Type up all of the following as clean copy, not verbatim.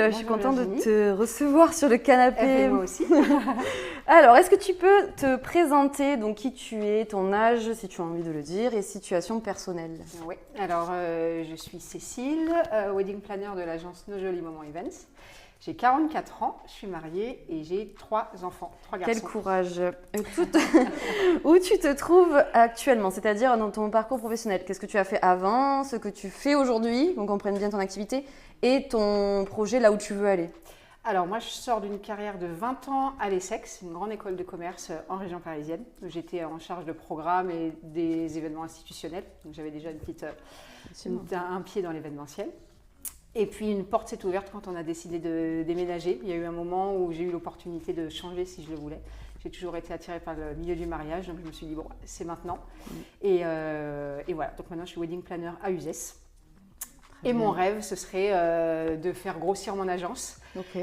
je suis contente de te recevoir sur le canapé. Moi aussi. Alors, est-ce que tu peux te présenter, donc qui tu es, ton âge, si tu as envie de le dire, et situation personnelle? Oui, alors je suis Cécile, wedding planner de l'agence Nos Jolis Moments Events. J'ai 44 ans, je suis mariée et j'ai 3 enfants, 3 garçons. Quel courage. Où tu te trouves actuellement, c'est-à-dire dans ton parcours professionnel? Qu'est-ce que tu as fait avant, ce que tu fais aujourd'hui, qu'on comprenne bien ton activité, et ton projet là où tu veux aller? Alors moi, je sors d'une carrière de 20 ans à l'ESSEC, une grande école de commerce en région parisienne. J'étais en charge de programmes et des événements institutionnels, donc j'avais déjà un pied dans l'événementiel. Et puis une porte s'est ouverte quand on a décidé de déménager. Il y a eu un moment où j'ai eu l'opportunité de changer si je le voulais. J'ai toujours été attirée par le milieu du mariage, donc je me suis dit bon, c'est maintenant. Et voilà, donc maintenant je suis wedding planner à Uzès. Et mon rêve, ce serait de faire grossir mon agence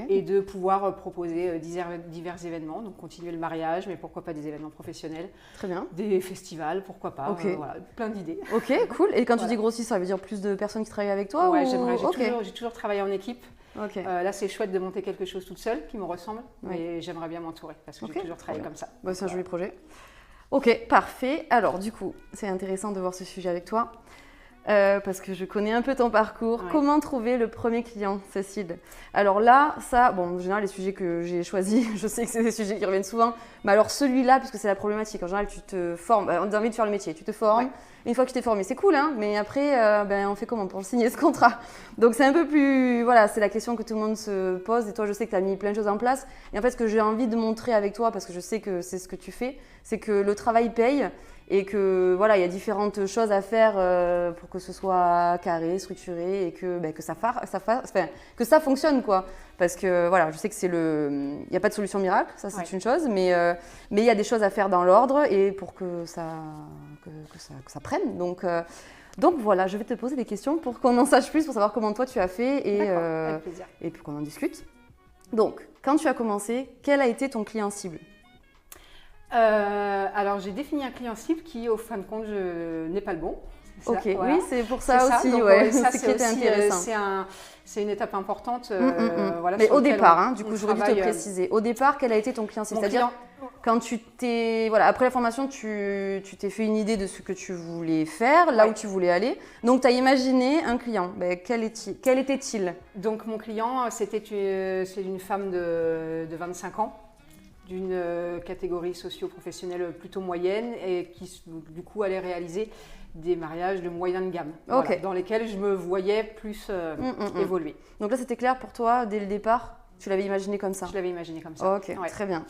et de pouvoir proposer divers événements. Donc continuer le mariage, mais pourquoi pas des événements professionnels. Très bien. Des festivals, pourquoi pas. Voilà, plein d'idées. Ok, cool. Et quand tu dis grossir, ça veut dire plus de personnes qui travaillent avec toi? Ouais, j'aimerais. J'ai toujours travaillé en équipe. Okay. Là, c'est chouette de monter quelque chose toute seule qui me ressemble, mais j'aimerais bien m'entourer parce que j'ai toujours travaillé comme ça. C'est un joli projet. Ok, parfait. Alors, du coup, c'est intéressant de voir ce sujet avec toi. Parce que je connais un peu ton parcours. Ouais. Comment trouver le premier client, Cécile? Alors là, en général, les sujets que j'ai choisis, je sais que c'est des sujets qui reviennent souvent, mais alors celui-là, puisque c'est la problématique, en général, tu te formes, on a envie de faire le métier, tu te formes, une fois que tu t'es formé, c'est cool, hein, mais après, on fait comment pour signer ce contrat? Donc c'est un peu plus, voilà, c'est la question que tout le monde se pose, et toi, je sais que tu as mis plein de choses en place, et en fait, ce que j'ai envie de montrer avec toi, parce que je sais que c'est ce que tu fais, c'est que le travail paye, et que voilà, il y a différentes choses à faire pour que ce soit carré, structuré et que ça fonctionne quoi. Parce que voilà, je sais que il n'y a pas de solution miracle, ça c'est une chose, mais il y a des choses à faire dans l'ordre et pour que ça prenne. Donc voilà, je vais te poser des questions pour qu'on en sache plus, pour savoir comment toi tu as fait et pour qu'on en discute. Donc, quand tu as commencé, quel a été ton client cible? Alors j'ai défini un client cible qui au fin de compte n'est pas le bon. Ok, voilà. Oui, c'est pour ça aussi, c'est ce qui était intéressant. C'est une étape importante. Voilà, mais au départ, du coup, j'aurais dû te préciser. Au départ, quel a été ton client cible? C'est-à-dire, quand tu t'es, après la formation, tu t'es fait une idée de ce que tu voulais faire, là où tu voulais aller. Donc, tu as imaginé un client. Quel était-il? Donc, mon client, c'est une femme de 25 ans. D'une catégorie socio-professionnelle plutôt moyenne et qui du coup allait réaliser des mariages de moyenne gamme, dans lesquels je me voyais plus évoluer. Donc là c'était clair pour toi dès le départ, tu l'avais imaginé comme ça? Je l'avais imaginé comme ça. Ok, très bien.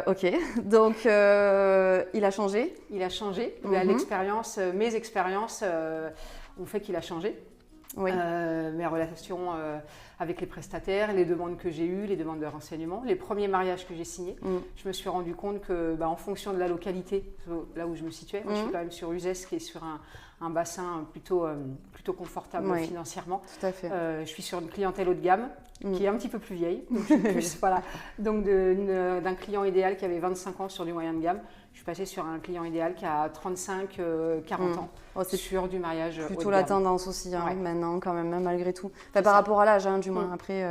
Ok, donc il a changé? Il a changé, l'expérience, mes expériences ont fait qu'il a changé. Oui. Mes relations avec les prestataires, les demandes que j'ai eues, les demandes de renseignements, les premiers mariages que j'ai signés, je me suis rendu compte que en fonction de la localité, là où je me situais, moi je suis quand même sur Uzès qui est sur un bassin plutôt confortable financièrement. Tout à fait. Je suis sur une clientèle haut de gamme qui est un petit peu plus vieille. Donc d'un client idéal qui avait 25 ans sur du moyen de gamme, je suis passée sur un client idéal qui a 35-40 ans sur du mariage plutôt la tendance aussi maintenant quand même, malgré tout. Par rapport à l'âge, du moins. Après,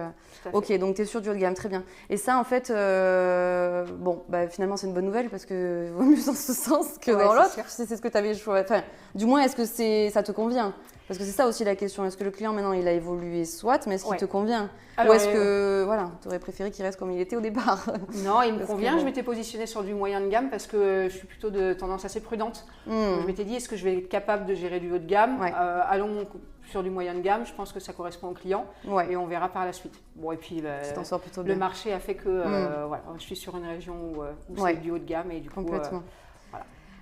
ok, donc tu es sur du haut de gamme, très bien. Et ça, en fait, finalement, c'est une bonne nouvelle parce que vaut mieux dans ce sens que dans l'autre. C'est ce que tu avais choisi. Enfin, du moins, est-ce que ça te convient? Parce que c'est ça aussi la question. Est-ce que le client, maintenant, il a évolué soit, mais est-ce qu'il te convient? Alors, ou est-ce que tu aurais préféré qu'il reste comme il était au départ? Non, il me convient. Je m'étais positionnée sur du moyen de gamme parce que je suis plutôt de tendance assez prudente. Je m'étais dit, est-ce que je vais être capable de gérer du haut de gamme? Allons sur du moyen de gamme, je pense que ça correspond au client et on verra par la suite. Bon, et puis le marché a fait que je suis sur une région où c'est du haut de gamme et du coup… Complètement.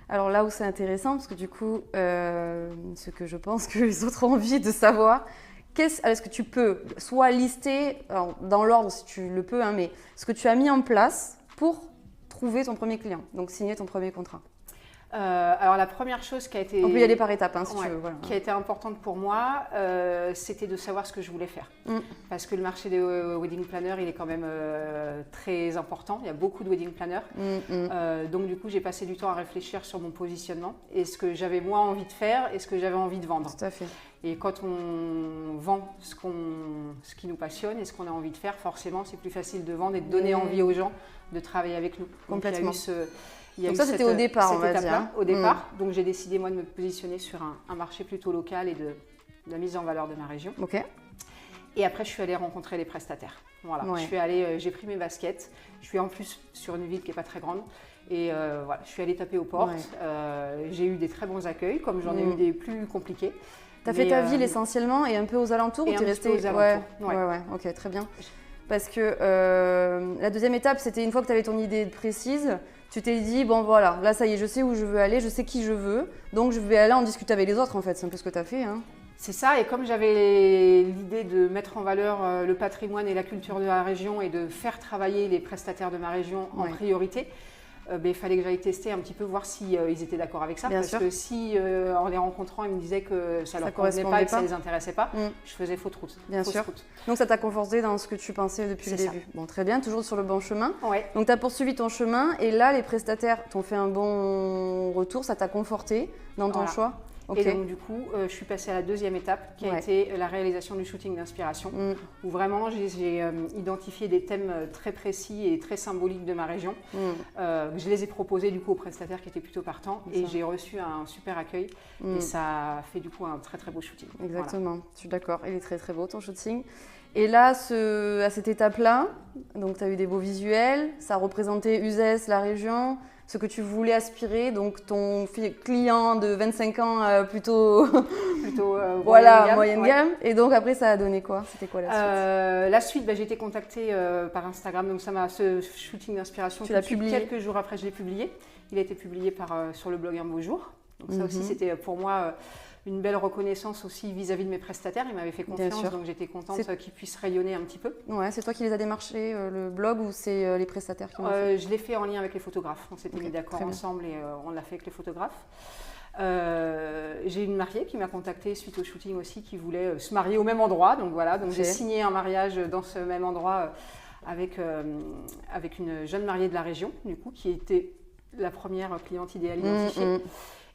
Alors là où c'est intéressant, parce que du coup, ce que je pense que les autres ont envie de savoir, est-ce que tu peux soit lister, dans l'ordre si tu le peux, mais ce que tu as mis en place pour trouver ton premier client, donc signer ton premier contrat? Alors la première chose qui a été... On peut y aller par étapes, hein, si ouais, tu veux. Voilà. Qui a été importante pour moi, c'était de savoir ce que je voulais faire. Parce que le marché des wedding planners, il est quand même très important. Il y a beaucoup de wedding planners. Donc du coup, j'ai passé du temps à réfléchir sur mon positionnement et ce que j'avais moi envie de faire et ce que j'avais envie de vendre. Tout à fait. Et quand on vend ce qui nous passionne et ce qu'on a envie de faire, forcément, c'est plus facile de vendre et de donner envie aux gens de travailler avec nous. Complètement. Donc ça, c'était au départ, on va dire. Au départ. Donc, j'ai décidé, moi, de me positionner sur un marché plutôt local et de la mise en valeur de ma région. Ok. Et après, je suis allée rencontrer les prestataires. Voilà. Ouais. j'ai pris mes baskets. Je suis en plus sur une ville qui n'est pas très grande. Et voilà, je suis allée taper aux portes. Ouais. J'ai eu des très bons accueils, comme j'en ai eu des plus compliqués. Tu as fait ta ville essentiellement et un peu aux alentours ou tu es resté aux alentours. Ouais, ok, très bien. Parce que la deuxième étape, c'était une fois que tu avais ton idée précise, tu t'es dit, bon voilà, là ça y est, je sais où je veux aller, je sais qui je veux, donc je vais aller en discuter avec les autres en fait, c'est un peu ce que tu as fait. Hein. C'est ça, et comme j'avais l'idée de mettre en valeur le patrimoine et la culture de la région et de faire travailler les prestataires de ma région en priorité, il fallait que j'aille tester un petit peu, voir si ils étaient d'accord avec ça. Bien parce sûr. que si en les rencontrant, ils me disaient que ça leur convenait pas et que ça les intéressait pas, je faisais fausse route. Bien sûr. Donc ça t'a conforté dans ce que tu pensais depuis le début. Bon, très bien, toujours sur le bon chemin. Ouais. Donc tu as poursuivi ton chemin et là, les prestataires t'ont fait un bon retour, ça t'a conforté dans ton choix. Okay. Et donc du coup, je suis passée à la deuxième étape qui a été la réalisation du shooting d'inspiration où vraiment j'ai identifié des thèmes très précis et très symboliques de ma région. Je les ai proposés du coup aux prestataires qui étaient plutôt partants et j'ai reçu un super accueil et ça a fait du coup un très très beau shooting. Exactement, voilà. Je suis d'accord, il est très très beau ton shooting. Et là, à cette étape-là, donc tu as eu des beaux visuels, ça représentait Uzès, la région, ce que tu voulais aspirer, donc ton client de 25 ans plutôt moyenne gamme. Et donc après, ça a donné quoi? C'était quoi la suite? La suite, j'ai été contactée par Instagram, donc ce shooting d'inspiration. Tu l'as publié? Quelques jours après, je l'ai publié. Il a été publié sur le blog Un Beau Jour. Donc ça aussi, c'était pour moi une belle reconnaissance aussi vis-à-vis de mes prestataires. Ils m'avaient fait confiance, donc j'étais contente qu'ils puissent rayonner un petit peu. Ouais, c'est toi qui les as démarchés, le blog, ou c'est les prestataires qui l'ont fait? Je l'ai fait en lien avec les photographes. On s'était mis d'accord ensemble et on l'a fait avec les photographes. J'ai une mariée qui m'a contactée suite au shooting aussi, qui voulait se marier au même endroit. Donc voilà, j'ai signé un mariage dans ce même endroit avec une jeune mariée de la région, du coup, qui était la première cliente idéale identifiée.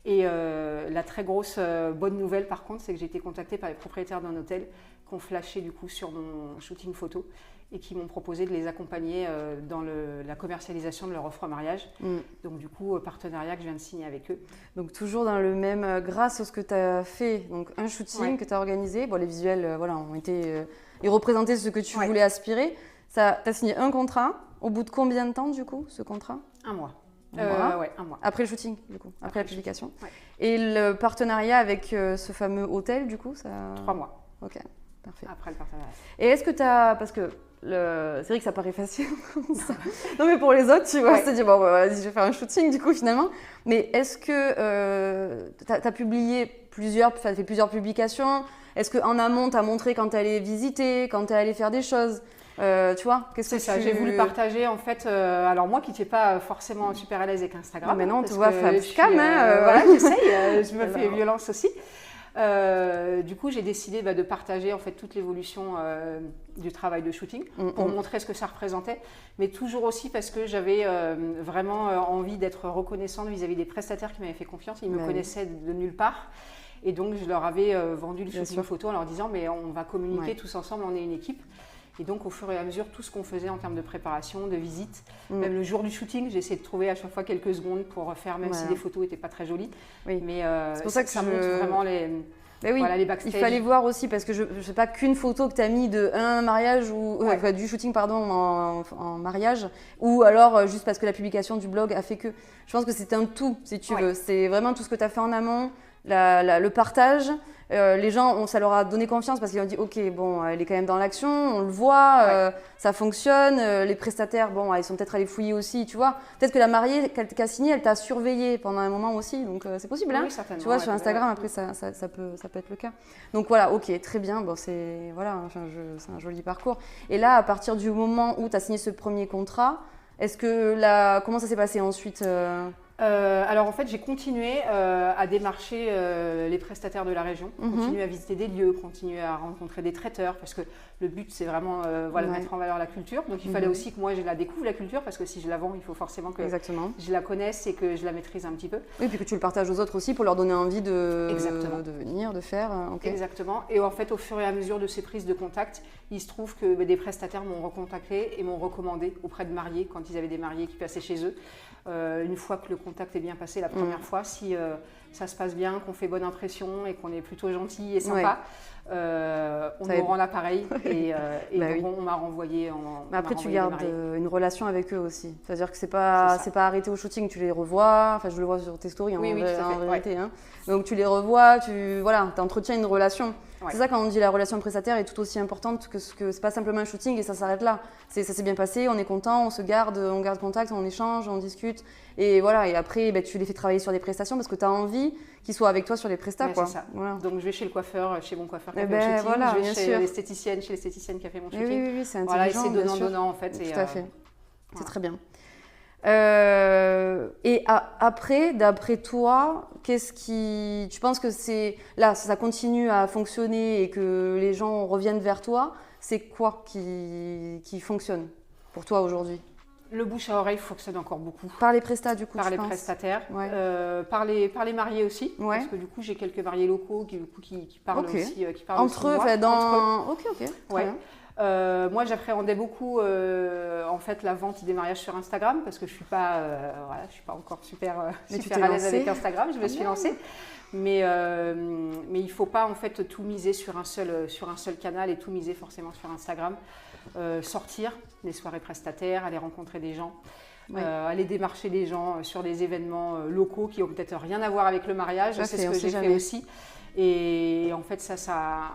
Et la très grosse bonne nouvelle par contre, c'est que j'ai été contactée par les propriétaires d'un hôtel qui ont flashé du coup sur mon shooting photo et qui m'ont proposé de les accompagner dans la commercialisation de leur offre mariage. Donc du coup, partenariat que je viens de signer avec eux. Donc toujours dans le même, grâce à ce que tu as fait, donc un shooting que tu as organisé, bon, les visuels ont été, ils représentaient ce que tu voulais aspirer. Tu as signé un contrat, au bout de combien de temps du coup ce contrat? Un mois. Un mois. Après le shooting, du coup, après la publication. Et le partenariat avec ce fameux hôtel, du coup, ça... 3 mois. Ok, parfait. Après le partenariat. Et est-ce que tu as... Parce que c'est vrai que ça paraît facile comme ça. Non, mais pour les autres, tu vois, tu te dis, bon, vas-y, je vais faire un shooting, du coup, finalement. Mais est-ce que tu as publié fait plusieurs publications? Est-ce qu'en amont, tu as montré quand tu allais visiter, quand tu allé faire des choses? Tu vois, c'est ça, j'ai voulu partager en fait. Alors moi qui n'étais pas forcément super à l'aise avec Instagram. Mais non, tu vois, Fabcam, voilà, j'essaye, je me fais violence aussi. Du coup, j'ai décidé de partager en fait toute l'évolution du travail de shooting pour montrer ce que ça représentait, mais toujours aussi parce que j'avais vraiment envie d'être reconnaissante vis-à-vis des prestataires qui m'avaient fait confiance. Ils me connaissaient de nulle part. Et donc, je leur avais vendu le shooting photo en leur disant, mais on va communiquer tous ensemble, on est une équipe. Et donc, au fur et à mesure, tout ce qu'on faisait en termes de préparation, de visite, même le jour du shooting, j'ai essayé de trouver à chaque fois quelques secondes pour faire, même si les photos n'étaient pas très jolies. Mais c'est pour ça que ça montre vraiment les backstage. Il fallait voir aussi, parce que je ne sais pas qu'une photo que tu as mis de un mariage, du shooting en mariage, ou alors juste parce que la publication du blog a fait que. Je pense que c'est un tout, si tu veux. C'est vraiment tout ce que tu as fait en amont, le partage. Les gens, ça leur a donné confiance parce qu'ils ont dit ok, bon, elle est quand même dans l'action, on le voit, ça fonctionne. Les prestataires, bon, ils sont peut-être allés fouiller aussi, tu vois. Peut-être que la mariée qui a signé, elle t'a surveillé pendant un moment aussi, donc c'est possible, hein. Certainement. Tu vois, sur Instagram, après, ça peut être le cas. Donc voilà, ok, très bien, bon, c'est un joli parcours. Et là, à partir du moment où tu as signé ce premier contrat, comment ça s'est passé ensuite Alors en fait, j'ai continué à démarcher les prestataires de la région, continuer à visiter des lieux, continuer à rencontrer des traiteurs, parce que le but c'est vraiment de mettre en valeur la culture. Donc il fallait aussi que moi je la découvre la culture, parce que si je la vends, il faut forcément que je la connaisse et que je la maîtrise un petit peu. Oui, puis que tu le partages aux autres aussi pour leur donner envie de venir, de faire. Exactement. Et en fait, au fur et à mesure de ces prises de contact, il se trouve que des prestataires m'ont recontacté et m'ont recommandé auprès de mariés, quand ils avaient des mariés qui passaient chez eux. Une fois que le contact est bien passé la première fois, si ça se passe bien, qu'on fait bonne impression et qu'on est plutôt gentil et sympa, on nous rend l'appareil et on m'a renvoyé Mais après, tu gardes une relation avec eux aussi. C'est-à-dire que c'est pas arrêté au shooting, tu les revois. Enfin, je le vois sur tes stories en vérité. Hein. Donc tu les revois, tu entretiens une relation. Ouais. C'est ça quand on dit la relation prestataire est tout aussi importante que c'est pas simplement un shooting et ça s'arrête là. Ça s'est bien passé, on est content, on garde contact, on échange, on discute. Et voilà, et après tu les fais travailler sur des prestations parce que tu as envie qu'ils soient avec toi sur les prestats. C'est ça. Voilà. Donc je vais chez le coiffeur, chez mon coiffeur qui a fait le shooting, je vais chez l'esthéticienne qui a fait mon shooting. Oui, c'est intelligent. Voilà, et c'est donnant en fait. Tout à fait. C'est très bien. Et après, d'après toi, tu penses que ça continue à fonctionner et que les gens reviennent vers toi, c'est quoi qui fonctionne pour toi aujourd'hui? Le bouche à oreille fonctionne encore beaucoup. Par les prestats du coup, par les prestataires, par les mariés aussi, parce que du coup j'ai quelques mariés locaux qui parlent aussi, qui parlent entre eux, entre eux. Ok. Moi, j'appréhendais beaucoup en fait la vente des mariages sur Instagram parce que je suis pas encore super à l'aise avec Instagram. Je me suis lancée, mais il faut pas en fait tout miser sur un seul canal et tout miser forcément sur Instagram. Sortir les soirées prestataires, aller rencontrer des gens. Aller démarcher des gens sur des événements locaux qui ont peut-être rien à voir avec le mariage. C'est ce que j'ai fait aussi. Et en fait,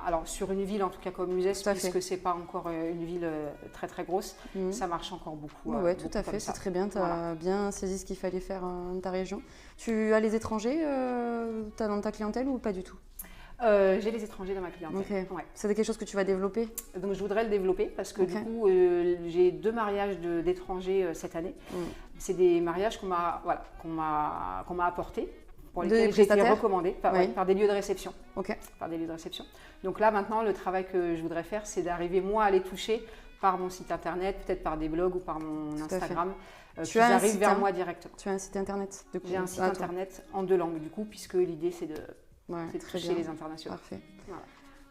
alors sur une ville en tout cas comme Uzès, puisque c'est pas encore une ville très très grosse, ça marche encore beaucoup. Oui, tout à fait, c'est très bien. Tu as bien saisi ce qu'il fallait faire dans ta région. Tu as les étrangers dans ta clientèle ou pas du tout? J'ai les étrangers dans ma clientèle. Ouais. C'est quelque chose que tu vas développer? Donc je voudrais le développer parce que du coup j'ai 2 mariages d'étrangers cette année. C'est des mariages qu'on m'a apportés, pour lesquels j'ai été recommandée par des lieux de réception. Par des lieux de réception. Donc là maintenant le travail que je voudrais faire, c'est d'arriver moi à les toucher par mon site internet, peut-être par des blogs ou par mon Instagram. Qu'ils arrivent vers moi directement. Tu as un site internet du coup? J'ai un site internet en 2 langues du coup, puisque l'idée c'est de toucher les internationaux. Parfait. Voilà.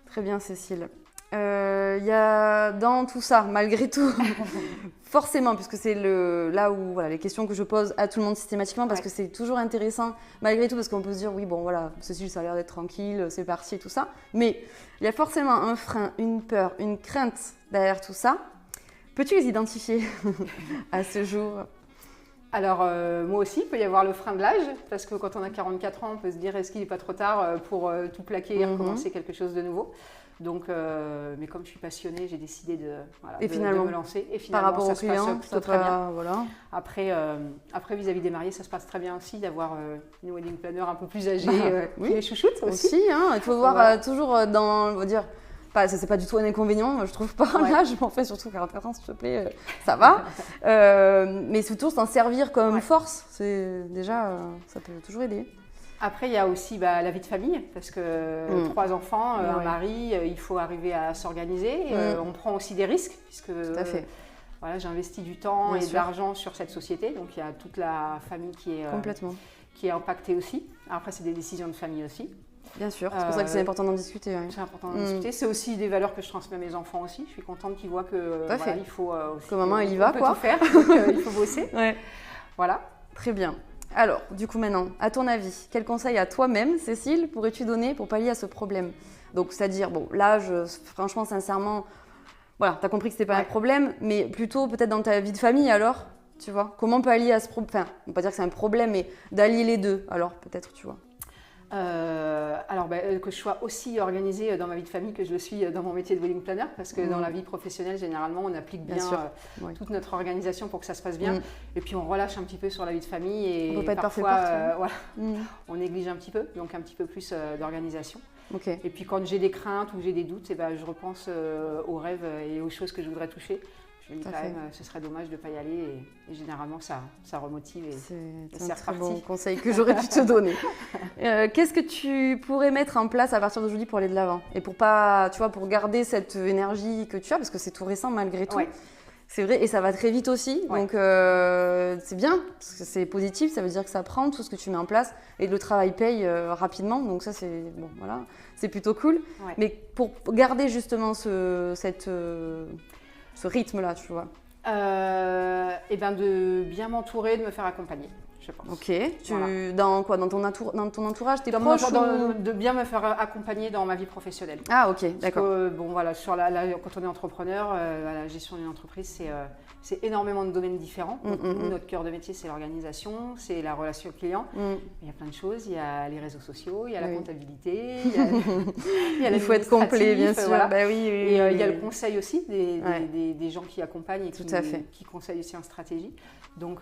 Très bien Cécile. Il y a dans tout ça, malgré tout, forcément, puisque c'est là où les questions que je pose à tout le monde systématiquement, parce que c'est toujours intéressant, malgré tout, parce qu'on peut se dire, oui, bon voilà, Cécile, ça a l'air d'être tranquille, c'est parti et tout ça. Mais il y a forcément un frein, une peur, une crainte derrière tout ça. Peux-tu les identifier à ce jour? Alors, moi aussi, il peut y avoir le frein de l'âge, parce que quand on a 44 ans, on peut se dire, est-ce qu'il n'est pas trop tard pour tout plaquer et recommencer quelque chose de nouveau? Donc, mais comme je suis passionnée, j'ai décidé de me lancer. Et finalement, par rapport ça aux clients, se passe plutôt très bien. Voilà. Après, vis-à-vis des mariés, ça se passe très bien aussi d'avoir une wedding planner un peu plus âgée qui les chouchoute aussi. Il faut voir toujours on va dire, c'est pas du tout un inconvénient, je trouve pas. Là, je m'en fais surtout 44 ans, s'il te plaît, ça va. Mais surtout s'en servir comme force, c'est déjà, ça peut toujours aider. Après, il y a aussi la vie de famille, parce que 3 enfants, un mari, il faut arriver à s'organiser. On prend aussi des risques, puisque j'investis du temps et de l'argent sur cette société. Donc, il y a toute la famille qui est impactée aussi. Après, c'est des décisions de famille aussi. Bien sûr, c'est pour ça que c'est important d'en discuter. C'est important d'en discuter. C'est aussi des valeurs que je transmets à mes enfants aussi. Je suis contente qu'ils voient que il faut aussi, que maman, elle y va, tout faire, donc, il faut bosser. Voilà. Très bien. Alors, du coup, maintenant, à ton avis, quel conseil à toi-même, Cécile, pourrais-tu donner pour pallier à ce problème? Donc, c'est-à-dire, l'âge, franchement, sincèrement, tu as compris que ce n'était pas un problème, mais plutôt peut-être dans ta vie de famille, alors, tu vois? Comment pallier à ce problème? Enfin, on ne va pas dire que c'est un problème, mais d'allier les deux, alors, peut-être, tu vois? Que je sois aussi organisée dans ma vie de famille que je le suis dans mon métier de wedding planner, parce que dans la vie professionnelle, généralement, on applique bien toute notre organisation pour que ça se passe bien. Et puis, on relâche un petit peu sur la vie de famille et on peut pas parfois, être parfait, on néglige un petit peu, donc un petit peu plus d'organisation. Okay. Et puis, quand j'ai des craintes ou j'ai des doutes, je repense aux rêves et aux choses que je voudrais toucher. Je me dis quand même, ce serait dommage de ne pas y aller. Et généralement, ça remotive et c'est un très bon conseil que j'aurais pu te donner. Qu'est-ce que tu pourrais mettre en place à partir d'aujourd'hui pour aller de l'avant? Et pour pas, tu vois, pour garder cette énergie que tu as, parce que c'est tout récent malgré tout. C'est vrai, et ça va très vite aussi, donc c'est bien, parce que c'est positif, ça veut dire que ça prend tout ce que tu mets en place, et le travail paye rapidement, donc ça c'est bon, voilà, c'est plutôt cool. Mais pour garder justement ce rythme-là, tu vois. Et ben de bien m'entourer, de me faire accompagner. Je pense. Ok, dans quoi? Dans ton entourage, tes proches de bien me faire accompagner dans ma vie professionnelle. Ah ok, d'accord. Bon voilà, quand on est entrepreneur, la gestion d'une entreprise, c'est énormément de domaines différents. Donc, notre cœur de métier, c'est l'organisation, c'est la relation client. Il y a plein de choses, il y a les réseaux sociaux, il y a la comptabilité, il y a il faut être complet, bien sûr. Voilà. Bah, et il y a le conseil aussi, des gens qui accompagnent et qui conseillent aussi en stratégie. Donc,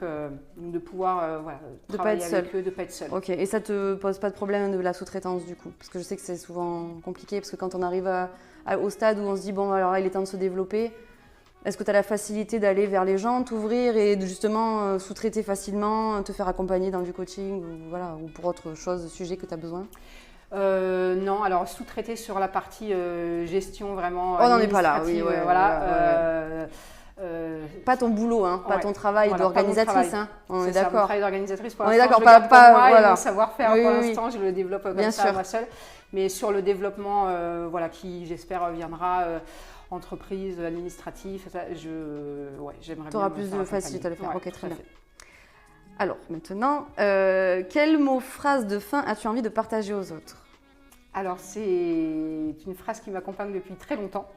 de pouvoir travailler avec eux, de ne pas être seul. Ok, et ça ne te pose pas de problème de la sous-traitance du coup? Parce que je sais que c'est souvent compliqué, parce que quand on arrive au stade où on se dit, bon, alors là, il est temps de se développer, est-ce que tu as la facilité d'aller vers les gens, t'ouvrir et de justement sous-traiter facilement, te faire accompagner dans du coaching ou pour autre chose, sujet que tu as besoin? Non, alors sous-traiter sur la partie gestion vraiment. On n'en est pas là, oui. Pas ton boulot, pas ton travail d'organisatrice. On est d'accord. Mon travail d'organisatrice, pour l'instant, je le garde pour moi, et mon savoir-faire, pour l'instant, je le développe comme ça, moi seule. Mais sur le développement, qui j'espère viendra, entreprise, administratif, j'aimerais bien. Tu auras plus de facilité à le faire. Ok, très bien. Alors maintenant, quel mot, phrase de fin as-tu envie de partager aux autres? Alors, c'est une phrase qui m'accompagne depuis très longtemps.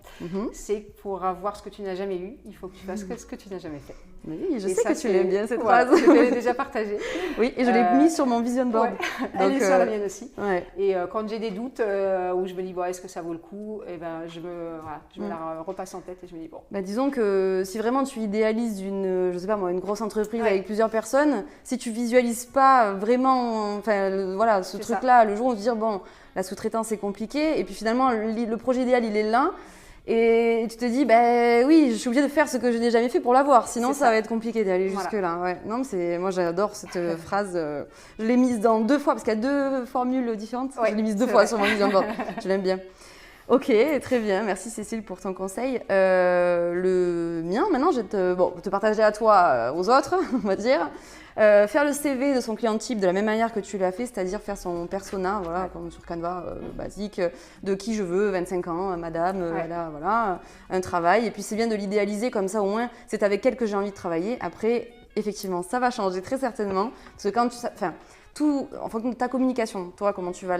C'est pour avoir ce que tu n'as jamais eu, il faut que tu fasses ce que tu n'as jamais fait. Oui, je sais que tu l'aimes bien cette phrase. Je l'ai déjà partagée. Oui, et je l'ai mise sur mon vision board. Elle est sur la mienne aussi. Et quand j'ai des doutes, où je me dis, est-ce que ça vaut le coup, et ben, je me la repasse en tête et je me dis, bon. Disons que si vraiment tu idéalises une grosse entreprise avec plusieurs personnes, si tu visualises pas vraiment ce truc-là, le jour où tu te dis, bon, la sous-traitance c'est compliqué, et puis finalement le projet idéal il est là, et tu te dis oui, je suis obligée de faire ce que je n'ai jamais fait pour l'avoir, sinon ça va être compliqué d'aller jusque là. Non, moi j'adore cette phrase, je l'ai mise dans 2 fois parce qu'il y a 2 formules différentes, je l'ai mise 2 fois sur mon vision board. Je l'aime bien. Ok, très bien, merci Cécile pour ton conseil. Le mien maintenant, je vais te partager à toi, aux autres, on va dire. Faire le CV de son client type de la même manière que tu l'as fait, c'est-à-dire faire son persona, comme sur Canva, basique, de qui je veux, 25 ans, madame, un travail. Et puis c'est bien de l'idéaliser comme ça, au moins, c'est avec elle que j'ai envie de travailler. Après, effectivement, ça va changer très certainement, parce que quand tout en fonction de ta communication, toi, comment tu vas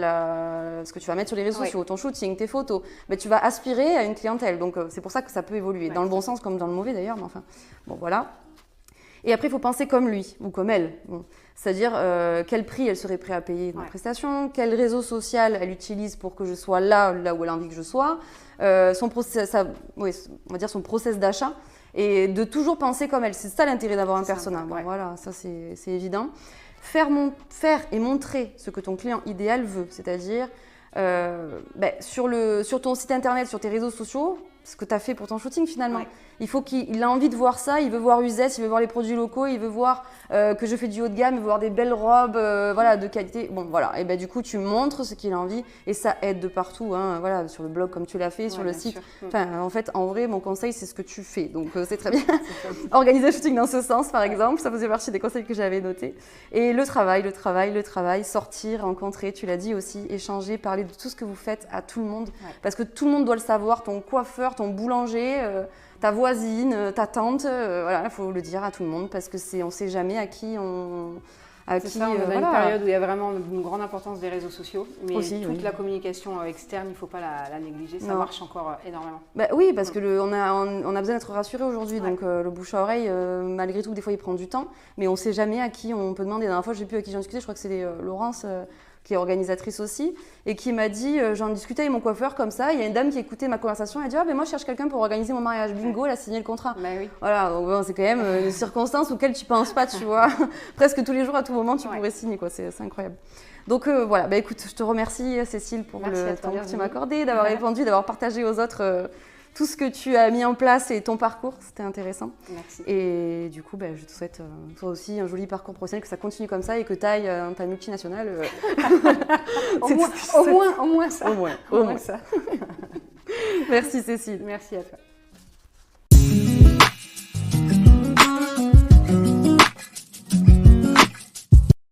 ce que tu vas mettre sur les réseaux sociaux, ton shooting, tes photos, tu vas aspirer à une clientèle. Donc c'est pour ça que ça peut évoluer, dans le bon sens comme dans le mauvais d'ailleurs, mais enfin, bon voilà. Et après, il faut penser comme lui ou comme elle. C'est-à-dire quel prix elle serait prête à payer ma prestation, quel réseau social elle utilise pour que je sois là où elle a envie que je sois, son process d'achat, et de toujours penser comme elle. C'est ça l'intérêt d'avoir un persona. Voilà, ça c'est évident. Faire et montrer ce que ton client idéal veut, c'est-à-dire sur ton site internet, sur tes réseaux sociaux, ce que tu as fait pour ton shooting finalement. Il faut qu'il a envie de voir ça, il veut voir Uzès, il veut voir les produits locaux, il veut voir que je fais du haut de gamme, il veut voir des belles robes de qualité. Bon voilà, et du coup tu montres ce qu'il a envie et ça aide de partout, sur le blog comme tu l'as fait, sur le site. Enfin, en fait, en vrai, mon conseil c'est ce que tu fais, donc c'est très bien. Organiser un shooting dans ce sens par exemple, ça faisait partie des conseils que j'avais notés. Et le travail, sortir, rencontrer, tu l'as dit aussi, échanger, parler de tout ce que vous faites à tout le monde, parce que tout le monde doit le savoir, ton coiffeur, ton boulanger, ta voisine, ta tante, il faut le dire à tout le monde parce que on ne sait jamais à qui on... On est dans une période où il y a vraiment une grande importance des réseaux sociaux, mais toute la communication externe, il ne faut pas la négliger, ça marche encore énormément. Oui, parce qu'on a besoin d'être rassuré aujourd'hui, donc le bouche à oreille, malgré tout, des fois il prend du temps, mais on ne sait jamais à qui on peut demander. La dernière fois, je ne sais plus à qui j'en discutais, je crois que c'était Laurence, qui est organisatrice aussi, et qui m'a dit, j'en discutais avec mon coiffeur comme ça, il y a une dame qui écoutait ma conversation, elle a dit moi je cherche quelqu'un pour organiser mon mariage, bingo, elle a signé le contrat. Voilà, donc c'est quand même une circonstance auquel tu penses pas, tu vois, presque tous les jours, à tout moment, tu pourrais signer, quoi. C'est incroyable. Donc écoute, je te remercie Cécile pour le temps que tu m'as accordé, d'avoir répondu, d'avoir partagé aux autres tout ce que tu as mis en place et ton parcours. C'était intéressant. Merci. Et du coup, je te souhaite toi aussi un joli parcours professionnel, que ça continue comme ça et que tu ailles ta multinationale. Au moins ça. Au moins. Ça. Merci Cécile. Merci à toi.